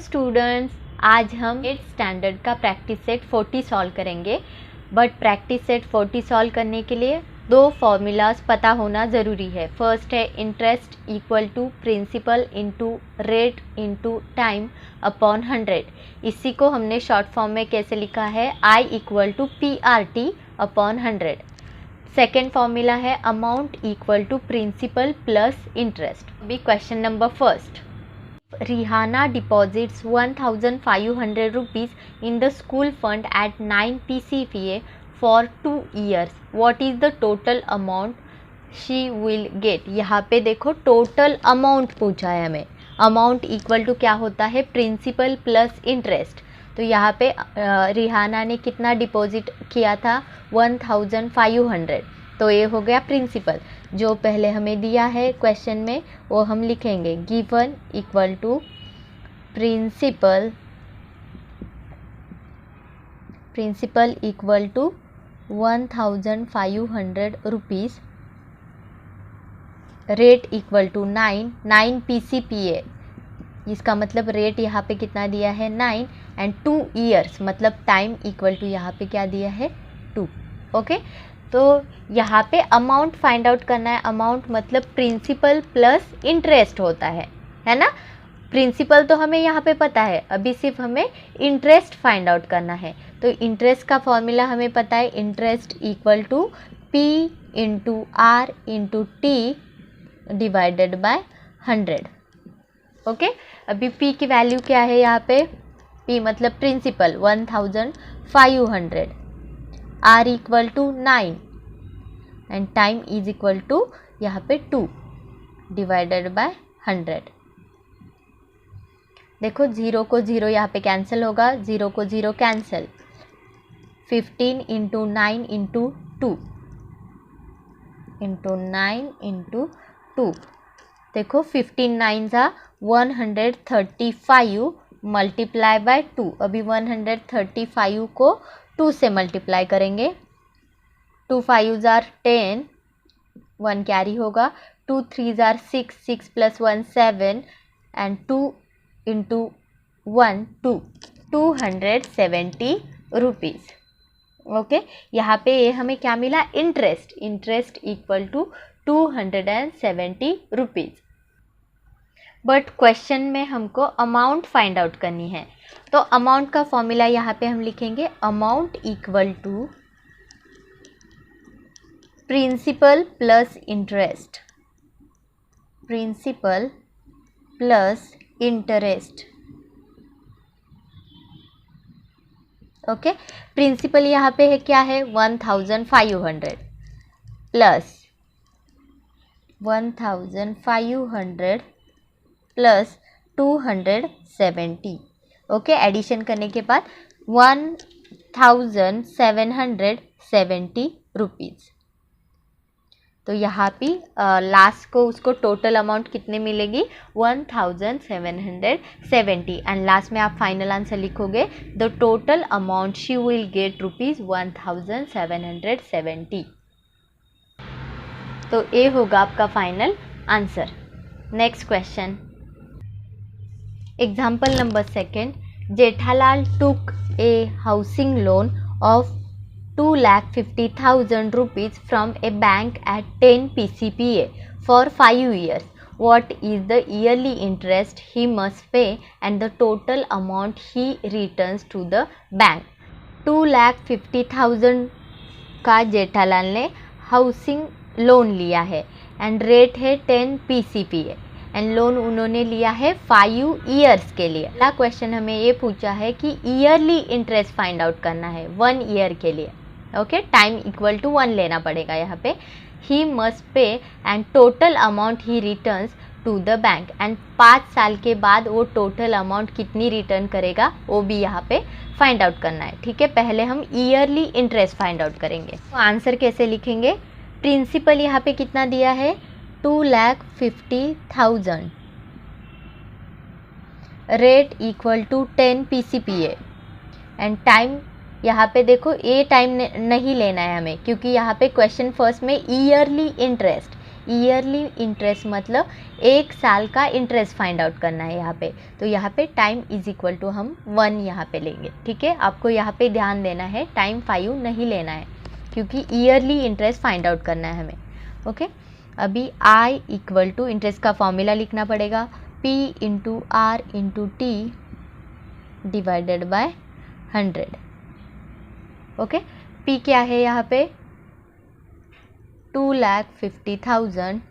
Students, आज हम 8th standard का प्रैक्टिस सेट 40 सॉल्व करेंगे। बट प्रैक्टिस सेट 40 सॉल्व करने के लिए दो फॉर्मूलाज पता होना ज़रूरी है। फर्स्ट है interest equal to principal into rate into time upon 100। इसी को हमने शॉर्ट फॉर्म में कैसे लिखा है, I equal to PRT upon 100। Second formula है amount equal to principal plus interest. अभी question number first, Rihanna deposits 1,500 rupees in the school fund at 9 PCPA for 2 years. What is the total amount she will get? यहाँ पे देखो total amount पूछा है हमें। Amount equal to क्या होता है, प्रिंसिपल प्लस इंटरेस्ट। तो यहाँ पे रिहाना ने कितना डिपॉजिट किया था, 1,500। तो ये हो गया प्रिंसिपल। जो पहले हमें दिया है क्वेश्चन में वो हम लिखेंगे, given equal to principal equal to 1,500 rupees, rate equal to 9 PCPA। इसका मतलब रेट यहाँ पे कितना दिया है 9 एंड 2 ईयर्स मतलब टाइम इक्वल टू यहाँ पे क्या दिया है 2। ओके, तो यहाँ पे अमाउंट फाइंड आउट करना है। अमाउंट मतलब प्रिंसिपल प्लस इंटरेस्ट होता है ना। प्रिंसिपल तो हमें यहाँ पे पता है, अभी सिर्फ हमें इंटरेस्ट फाइंड आउट करना है। तो इंटरेस्ट का फॉर्मूला हमें पता है, interest equal to P into R into T divided by 100। Okay, अभी P की वैल्यू क्या है यहाँ पे, P मतलब principal 1,500, R equal to 9 and time is equal to यहाँ पे 2 डिवाइडेड बाय 100। देखो 0 को 0 यहाँ पे कैंसिल होगा, 0 को 0 cancel. 15 into 9 into 2 into 9 into 2। देखो 15 9 ज़ा 135 मल्टीप्लाई बाय 2। अभी 135 को 2 से मल्टीप्लाई करेंगे। 2 5 जार 10, 1 कैरी होगा। 2 3 जार 6, 6 plus 1 7 and 2 into 1 2, 270 rupees. Okay, यहाँ पे ये हमें क्या मिला, interest equal to 270 rupees. But question में हमको अमाउंट फाइंड आउट करनी है। तो अमाउंट का फॉर्मूला यहाँ पे हम लिखेंगे, amount equal to principal plus interest, principal plus interest. Okay, principal यहाँ पे है क्या है 1,500 प्लस 1,500 प्लस 270। ओके, एडिशन करने के बाद 1,770 रुपीज़। तो यहाँ पे लास्ट को उसको टोटल अमाउंट कितने मिलेगी, 1,770 एंड लास्ट में आप फाइनल आंसर लिखोगे, the total amount she will get rupees 1,770। तो ये होगा आपका final answer. Next question, example number second, Jethalal took a housing loan of 2,50,000 rupees from a bank at 10 PCPA for 5 years. What is the yearly interest he must pay and the total amount he returns to the bank? 2,50,000 का जेठालाल ने housing loan लिया है and rate है 10 PCPA and loan उन्होंने लिया है 5 years के लिए। अगला क्वेश्चन हमें ये पूछा है कि ईयरली इंटरेस्ट फाइंड आउट करना है 1 ईयर के लिए। ओके, टाइम इक्वल टू 1 लेना पड़ेगा यहाँ पे। He must pay and total amount he returns to the bank and 5 साल के बाद वो टोटल अमाउंट कितनी रिटर्न करेगा वो भी यहाँ पे फाइंड आउट करना है। ठीक है, पहले हम ईयरली इंटरेस्ट फाइंड आउट करेंगे। तो आंसर कैसे लिखेंगे, प्रिंसिपल यहाँ पे कितना दिया है 2,50,000, rate equal to 10 PCPA and time यहाँ पे देखो ये टाइम नहीं लेना है हमें, क्योंकि यहाँ पे क्वेश्चन फर्स्ट में ईयरली ईयरली इंटरेस्ट मतलब 1 साल का इंटरेस्ट फाइंड आउट करना है यहाँ पे। तो यहाँ पे टाइम इज इक्वल टू हम 1 यहाँ पे लेंगे, ठीक है। आपको यहाँ पे ध्यान देना है, टाइम 5 नहीं लेना है क्योंकि ईयरली इंटरेस्ट फाइंड आउट करना है हमें, ओके। अभी I इक्वल टू इंटरेस्ट का फॉर्मूला लिखना पड़ेगा, P into R into T divided by 100, okay. P क्या है यहाँ पे 2,50,000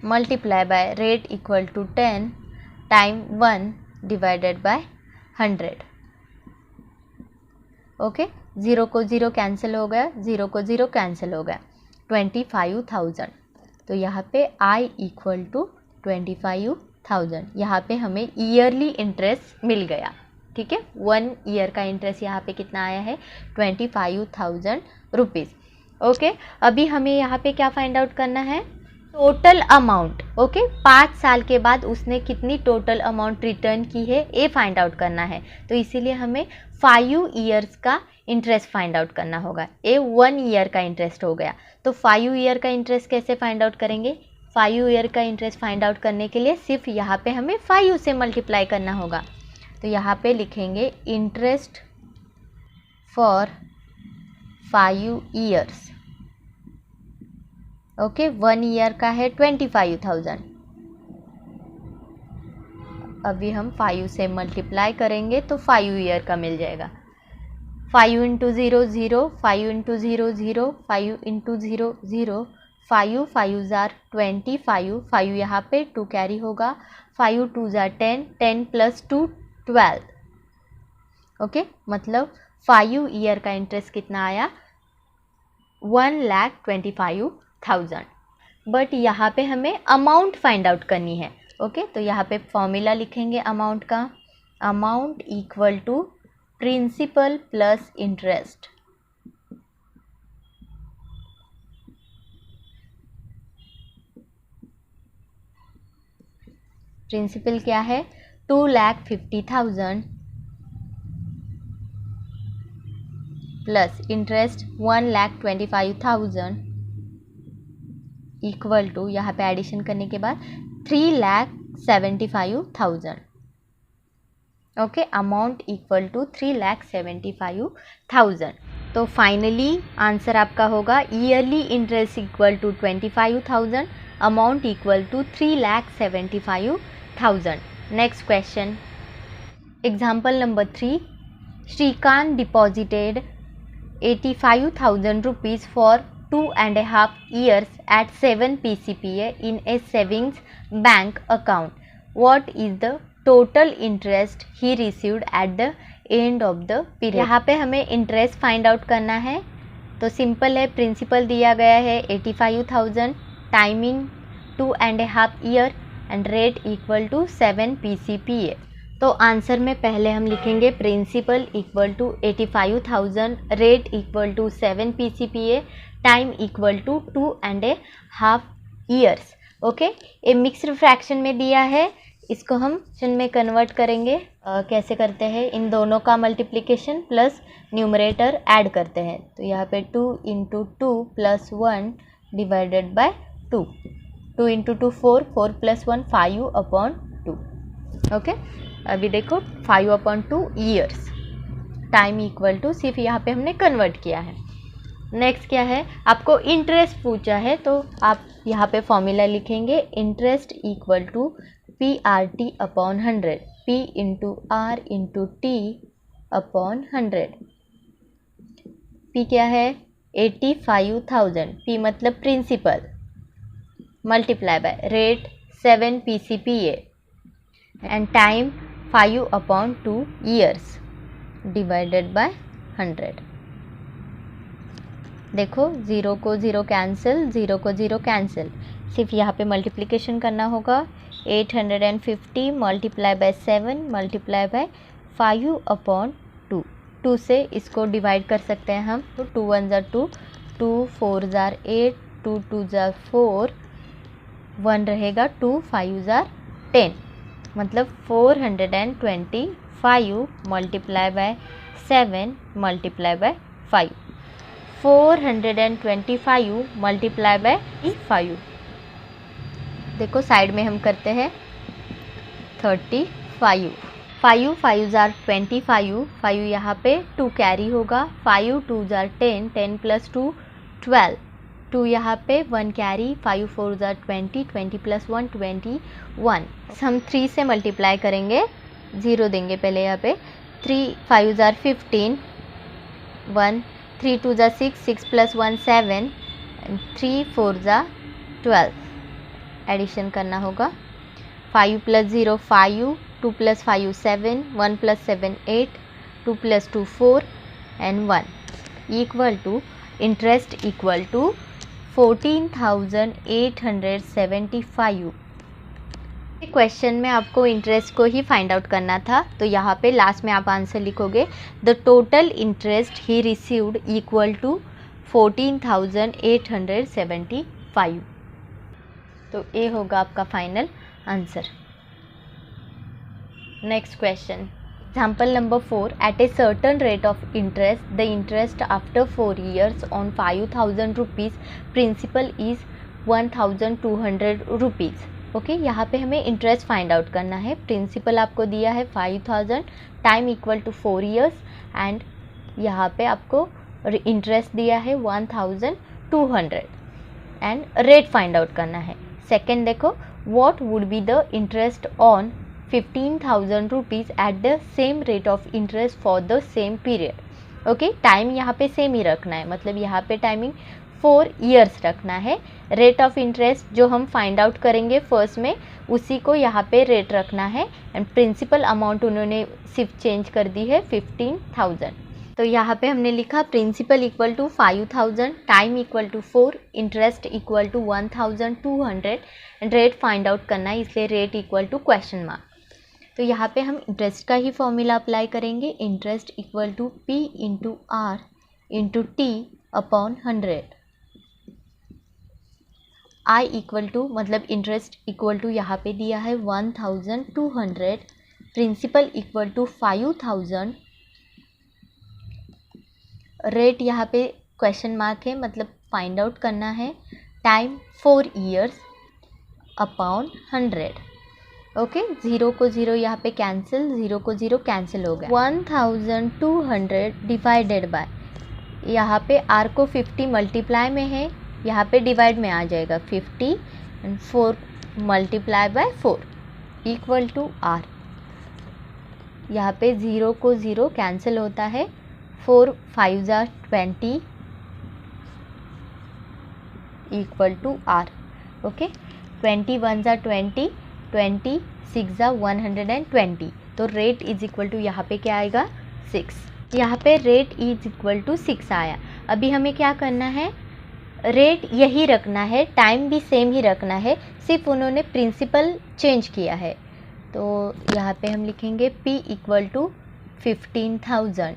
multiply by rate equal to 10 time 1 divided by 100, okay. 0 को 0 कैंसिल हो गया, 0 को 0 कैंसिल हो गया, 25,000। तो यहाँ पे I इक्वल टू 25,000, यहाँ पे हमें ईयरली इंटरेस्ट मिल गया, ठीक है। 1 ईयर का इंटरेस्ट यहाँ पे कितना आया है 25,000 रुपीज़, ओके। अभी हमें यहाँ पे क्या फाइंड आउट करना है, टोटल अमाउंट, ओके। 5 साल के बाद उसने कितनी टोटल अमाउंट रिटर्न की है ये फाइंड आउट करना है। तो इसीलिए हमें 5 ईयर्स का इंटरेस्ट फाइंड आउट करना होगा। ये 1 ईयर का इंटरेस्ट हो गया, तो 5 ईयर का इंटरेस्ट कैसे फाइंड आउट करेंगे। 5 ईयर का इंटरेस्ट फाइंड आउट करने के लिए सिर्फ यहाँ पे हमें 5 से मल्टीप्लाई करना होगा। तो यहाँ पे लिखेंगे interest for 5 years, okay. 1 year का है 25,000, अभी हम 5 से मल्टीप्लाई करेंगे तो 5 ईयर का मिल जाएगा। 5 इंटू 0 0, 5 इंटू 0 0, 5 इंटू 0 0, 5 5 ज़ार 25, 5 यहाँ पे 2 कैरी होगा, 5 2 ज़ार 10, 10 प्लस 2 12, ओके। मतलब 5 ईयर का इंटरेस्ट कितना आया 1,25,000। बट यहाँ पे हमें अमाउंट फाइंड आउट करनी है, ओके। तो यहाँ पे फॉर्मूला लिखेंगे अमाउंट का, amount equal to principal plus interest, principal क्या है 2,50,000 प्लस इंटरेस्ट 1,25,000 इक्वल टू, यहाँ पे एडिशन करने के बाद 3,75,000, ओके। Amount equal to 3,75,000। तो फाइनली आंसर आपका होगा yearly interest equal to 25,000, amount equal to 3,75,000। Next question, example number 3, Srikanth deposited 85,000 rupees for 2.5 years at 7 PCPA in a savings bank account. What is the total interest he received at the end of the period? यहाँ पे हमें interest find out करना है, तो simple है, principal दिया गया है 85,000, timing 2.5 year and rate equal to 7 PCPA। तो आंसर में पहले हम लिखेंगे principal equal to 85,000, rate equal to 7 PCPA, time equal to 2.5 years, okay. ये मिक्स्ड फ्रैक्शन में दिया है, इसको हम फ्रैक्शन में कन्वर्ट करेंगे। कैसे करते हैं, इन दोनों का मल्टीप्लिकेशन प्लस न्यूमरेटर ऐड करते हैं। तो यहाँ पे 2 into 2 plus 1 divided bye 2, 2 into 2 4, 4 plus 1 5/2, okay. अभी देखो 5/2 ईयर्स, टाइम इक्वल टू, सिर्फ यहाँ पे हमने कन्वर्ट किया है। नेक्स्ट क्या है, आपको इंटरेस्ट पूछा है, तो आप यहाँ पे फॉर्मूला लिखेंगे interest equal to PRT/100, P into R into T upon 100। P क्या है 85,000, P मतलब principal, multiply by rate 7 PCPA and time 5/2 years divided by 100। देखो 0 को 0 कैंसिल, 0 को 0 कैंसिल, सिर्फ यहाँ पे मल्टीप्लिकेशन करना होगा। 850 मल्टीप्लाई बाय 7 मल्टीप्लाई बाय 5/2, 2 से इसको डिवाइड कर सकते हैं हम। तो 2 1 ज़ार 2, 2 4 ज़ार 8, 2 2 ज़ार 4, 1 रहेगा 2 5 ज़ार 10, मतलब 425 multiply by 7 multiply by 5, 425 multiply by 5। देखो साइड में हम करते हैं 35। 5 5 जार 25, 5 यहाँ पे 2 कैरी होगा, 5 2 जार 10, 10 प्लस 2 12, 2 यहाँ पे 1 कैरी, 5 4 जार 20, 20 प्लस 1 21। हम 3 से मल्टीप्लाई करेंगे, 0 देंगे पहले यहाँ पे। 3 5 जार 15, 1 3 2 जार 6, 6 प्लस 1 7, 3 4 जार 12। एडिशन करना होगा। 5 plus 0 5, 2 plus 5 7, 1 plus 7 8, 2 plus 2 4 and 1 equal to interest equal to 14,875। Question में आपको इंटरेस्ट को ही फाइंड आउट करना था, तो यहाँ पे लास्ट में आप आंसर लिखोगे the total interest he received equal to 14,875। तो ये होगा आपका final answer. Next question, example number 4, at a certain rate of interest the interest after 4 years on 5,000 rupees principal is 1,200 rupees. Okay, यहाँ पे हमें इंटरेस्ट फाइंड आउट करना है। Principal आपको दिया है 5,000, time equal to 4 years and यहाँ पे आपको इंटरेस्ट दिया है 1,200 एंड रेट फाइंड आउट करना है। सेकेंड देखो, what would be the interest on 15,000 rupees at the same rate of interest for the same period. Okay, time यहाँ पे सेम ही रखना है, मतलब यहाँ पे टाइमिंग 4 years रखना है। रेट ऑफ इंटरेस्ट जो हम फाइंड आउट करेंगे फर्स्ट में, उसी को यहाँ पे रेट रखना है एंड प्रिंसिपल अमाउंट उन्होंने सिर्फ चेंज कर दी है 15,000। तो यहाँ पे हमने लिखा principal equal to 5,000, time equal to 4, interest equal to 1,200 and rate find out करना है, इसलिए rate equal to question mark. तो यहाँ पे हम इंटरेस्ट का ही फॉर्मूला अप्लाई करेंगे। Interest equal to P into R into T upon 100। I equal to, मतलब इंटरेस्ट इक्वल टू यहाँ पे दिया है 1,200, प्रिंसिपल इक्वल टू 5,000, रेट यहाँ पे क्वेश्चन मार्क है, मतलब फाइंड आउट करना है, टाइम 4 years अपॉन 100। ओके, 0 को 0 यहाँ पे कैंसिल, 0 को 0 कैंसिल हो गया। 1,200 डिवाइडेड बाय, यहाँ पे R को 50 मल्टीप्लाई में है, यहाँ पे डिवाइड में आ जाएगा 50 and 4 multiply by 4 equal to R। यहाँ पे 0 को 0 कैंसिल होता है, 4 5 जार 20 इक्वल टू R। ओके, 21 जार 20, 20 6 जार 120, तो रेट इज इक्वल टू यहाँ पे क्या आएगा 6। यहाँ पे रेट इज इक्वल टू 6 आया। अभी हमें क्या करना है, रेट यही रखना है, टाइम भी सेम ही रखना है, सिर्फ उन्होंने प्रिंसिपल चेंज किया है। तो यहाँ पे हम लिखेंगे P equal to 15,000,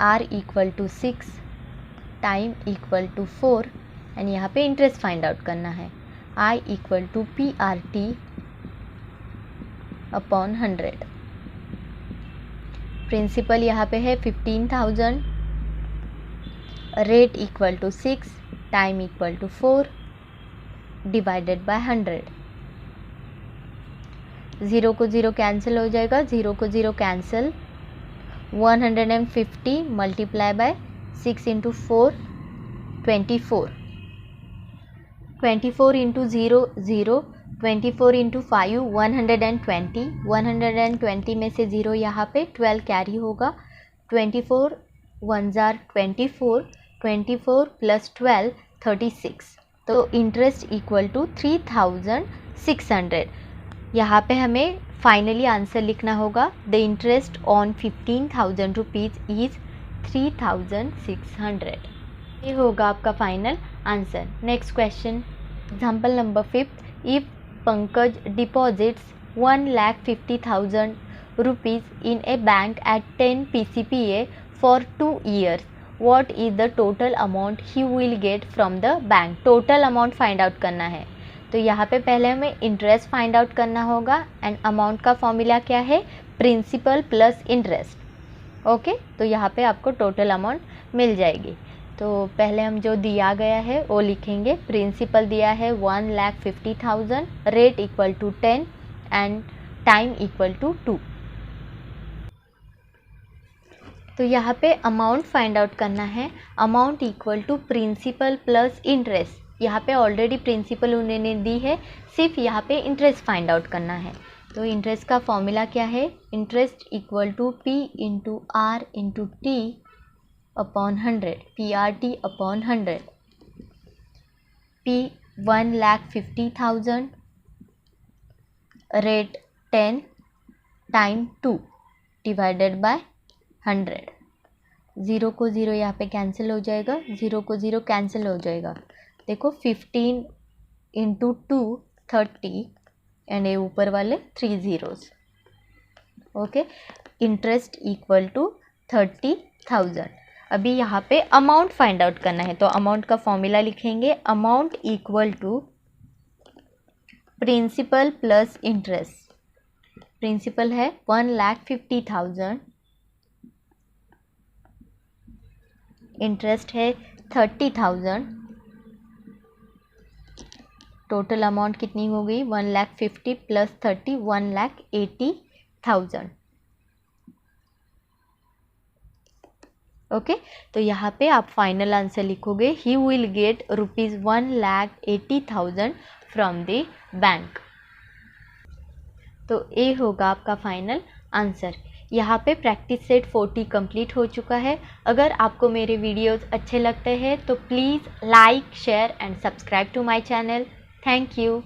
R equal to 6, time equal to 4 and यहाँ पे इंटरेस्ट फाइंड आउट करना है। I equal to PRT upon 100। Principal यहाँ पे है 15,000, rate equal to 6, time equal to 4 divided by 100। 0 को 0 कैंसिल हो जाएगा, 0 को 0 cancel, 150 multiply by 6 into 4 24, 24 into 0 0, 24 into 5 120, 120 में से 0 यहाँ पे 12 कैरी होगा, 24 1 जार 24, 24 प्लस 12 36, तो इंटरेस्ट इक्वल टू 3,600। यहाँ पे हमें फाइनली आंसर लिखना होगा, the interest on 15,000 rupees is 3,600। ये होगा आपका final answer. Next question, example number 5, if Pankaj deposits 1,50,000 rupees in A bank at 10 PCPA for 2 years, what is the total amount he will get from the bank? Total amount find out करना है। तो यहाँ पे पहले हमें interest find out करना होगा and amount का फॉर्मूला क्या है, प्रिंसिपल प्लस इंटरेस्ट। ओके, तो यहाँ पे आपको टोटल अमाउंट मिल जाएगी। तो पहले हम जो दिया गया है वो लिखेंगे। प्रिंसिपल दिया है 1,50,000, rate equal to 10 and time equal to 2। तो यहाँ पे अमाउंट फाइंड आउट करना है। Amount equal to principal plus interest. यहाँ पे ऑलरेडी प्रिंसिपल उन्होंने दी है, सिर्फ यहाँ पे इंटरेस्ट फाइंड आउट करना है। तो इंटरेस्ट का फॉर्मूला क्या है? Interest equal to P into R into T upon 100, PRT upon 100। P 1,50,000, rate 10 time 2 divided by 100। 0 को 0 यहाँ पे कैंसिल हो जाएगा, 0 को 0 कैंसिल हो जाएगा। देखो 15 इंटू 2 30 एंड ये ऊपर वाले 3 zeros। Okay, interest equal to 30,000। अभी यहाँ पे अमाउंट फाइंड आउट करना है, तो अमाउंट का फॉर्मूला लिखेंगे। Amount equal to principal plus interest. Principal है 1,50,000, इंटरेस्ट है 30,000। टोटल अमाउंट कितनी हो गई? 1,50,000 प्लस 30 1,80,000। ओके, तो यहाँ पे आप फाइनल आंसर लिखोगे, he will get ₹1,80,000 from the bank. तो ये होगा आपका फाइनल आंसर। यहाँ पे प्रैक्टिस सेट 40 कंप्लीट हो चुका है। अगर आपको मेरे वीडियोस अच्छे लगते हैं तो please like, share and subscribe to my channel. Thank you.